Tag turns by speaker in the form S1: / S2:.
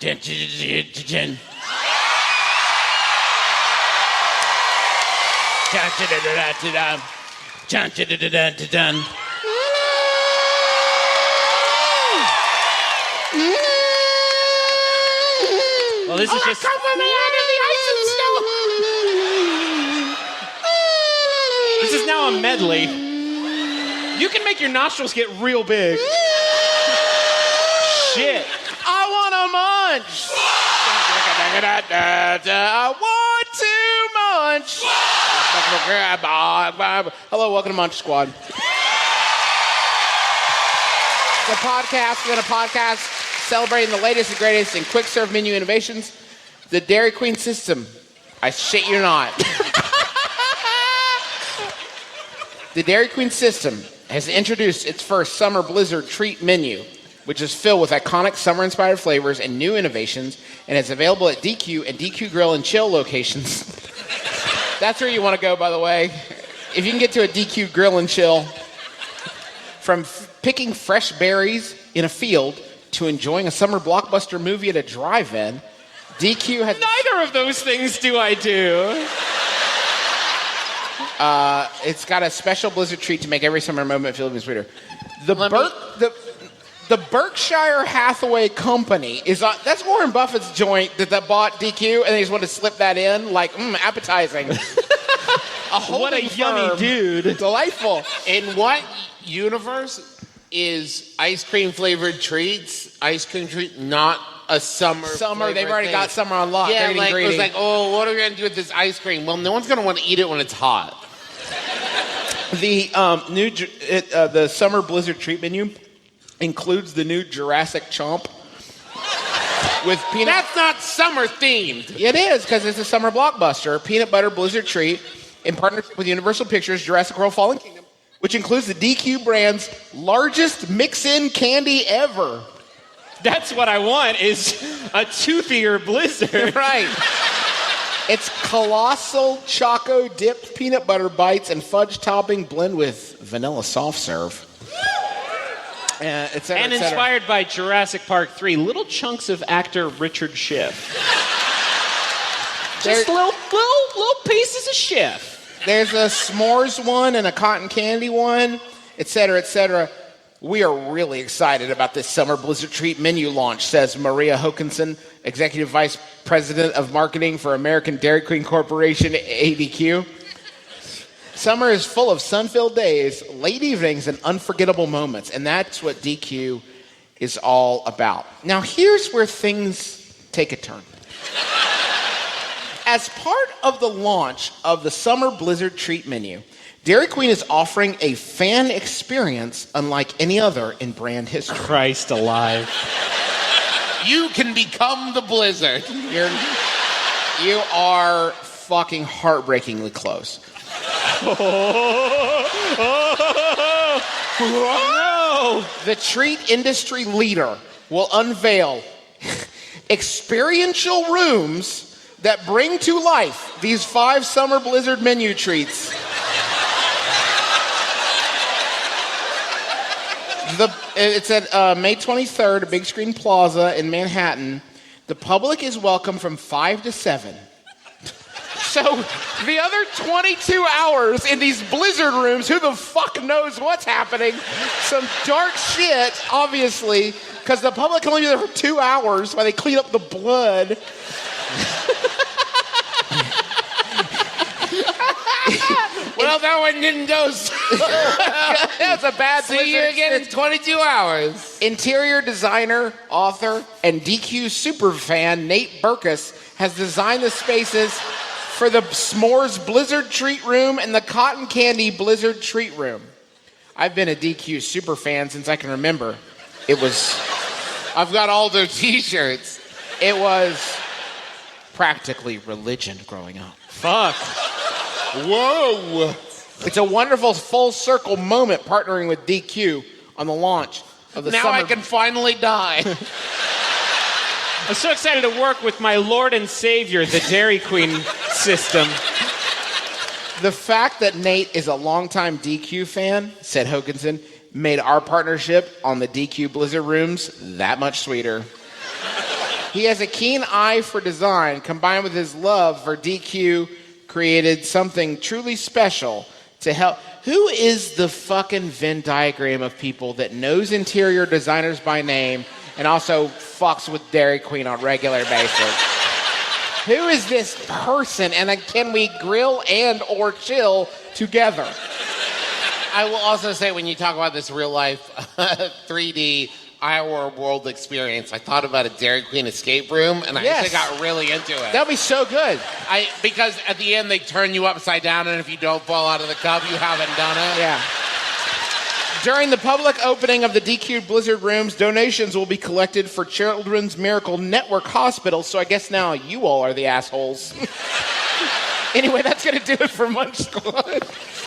S1: Dun, dun, dun, dun, dun. Dun, dun, dun, dun, dun, dun. Dun, dun, dun, dun, dun, dun. Well, this is just...
S2: Cover me under the ice and snow.
S3: This is now a medley. You can make your nostrils get real big. Shit.
S2: I want a munch. I want to munch. Hello, welcome to Munch Squad. It's a podcast. We're going to podcast celebrating the latest and greatest in quick serve menu innovations. The Dairy Queen system. I shit you not. The Dairy Queen system has introduced its first summer blizzard treat menu, which is filled with iconic summer-inspired flavors and new innovations, and is available at DQ and DQ Grill and Chill locations. That's where you want to go, by the way. If you can get to a DQ Grill and Chill, from picking fresh berries in a field to enjoying a summer blockbuster movie at a drive-in, DQ has...
S3: Neither of those things do I do.
S2: It's got a special blizzard treat to make every summer moment feel even sweeter. The Berkshire Hathaway Company is on... That's Warren Buffett's joint that bought DQ, and they just want to slip that in, like, appetizing.
S3: What a yummy dude.
S2: Delightful.
S1: In what universe is ice cream flavored treats, ice cream treat, not a summer
S2: They've already got summer on lock.
S1: Yeah,
S2: They're
S1: like,
S2: getting
S1: it was
S2: greedy.
S1: like, oh, what are we going to do with this ice cream? Well, no one's going to want to eat it when it's hot.
S2: The the summer blizzard treat menu includes the new Jurassic Chomp with peanut.
S1: That's not summer themed.
S2: It is, because it's a summer blockbuster. Peanut butter blizzard treat in partnership with Universal Pictures' Jurassic World: Fallen Kingdom, which includes the DQ brand's largest mix-in candy ever.
S3: That's what I want, is a toothier blizzard.
S2: Right. It's colossal choco-dipped peanut butter bites and fudge topping blend with vanilla soft serve. Et cetera,
S3: And
S2: et cetera.
S3: inspired by Jurassic Park 3, little chunks of actor Richard Schiff. Just little pieces of Schiff.
S2: There's a s'mores one and a cotton candy one, et cetera, et cetera. We are really excited about this summer blizzard treat menu launch, says Maria Hokanson, Executive Vice President of Marketing for American Dairy Queen Corporation, ADQ. Summer is full of sun-filled days, late evenings, and unforgettable moments, and that's what DQ is all about. Now, here's where things take a turn. As part of the launch of the summer blizzard treat menu, Dairy Queen is offering a fan experience unlike any other in brand history.
S3: Christ alive.
S1: You can become the blizzard.
S2: You are fucking heartbreakingly close.
S3: No!
S2: The treat industry leader will unveil experiential rooms that bring to life these 5 summer blizzard menu treats. It's at May 23rd, Big Screen Plaza in Manhattan. The public is welcome from 5 to 7. So the other 22 hours in these blizzard rooms, who the fuck knows what's happening? Some dark shit, obviously, because the public can only be there for 2 hours while they clean up the blood.
S1: Well, that one didn't go so.
S2: That's a bad
S1: See you again in 22 hours.
S2: Interior designer, author, and DQ superfan Nate Berkus has designed the spaces for the S'mores Blizzard Treat Room and the Cotton Candy Blizzard Treat Room. I've been a DQ superfan since I can remember.
S1: I've got all their t-shirts.
S2: It was practically religion growing up.
S3: Fuck.
S1: Whoa.
S2: It's a wonderful full circle moment partnering with DQ on the launch of the
S1: Now
S2: summer.
S1: I can finally die.
S3: I'm so excited to work with my Lord and Savior, the Dairy Queen system.
S2: The fact that Nate is a longtime DQ fan, said Hokanson, made our partnership on the DQ Blizzard rooms that much sweeter. He has a keen eye for design, combined with his love for DQ, created something truly special to help. Who is the fucking Venn diagram of people that knows interior designers by name and also fucks with Dairy Queen on a regular basis? Who is this person, and can we grill and or chill together?
S1: I will also say, when you talk about this real life 3D our world experience, I thought about a Dairy Queen escape room, and I actually got really into it.
S2: That'd be so good.
S1: Because at the end they turn you upside down, and if you don't fall out of the cup, you haven't done it.
S2: Yeah. During the public opening of the DQ Blizzard rooms, donations will be collected for Children's Miracle Network Hospital, so I guess now you all are the assholes. Anyway, that's going to do it for Munch Squad.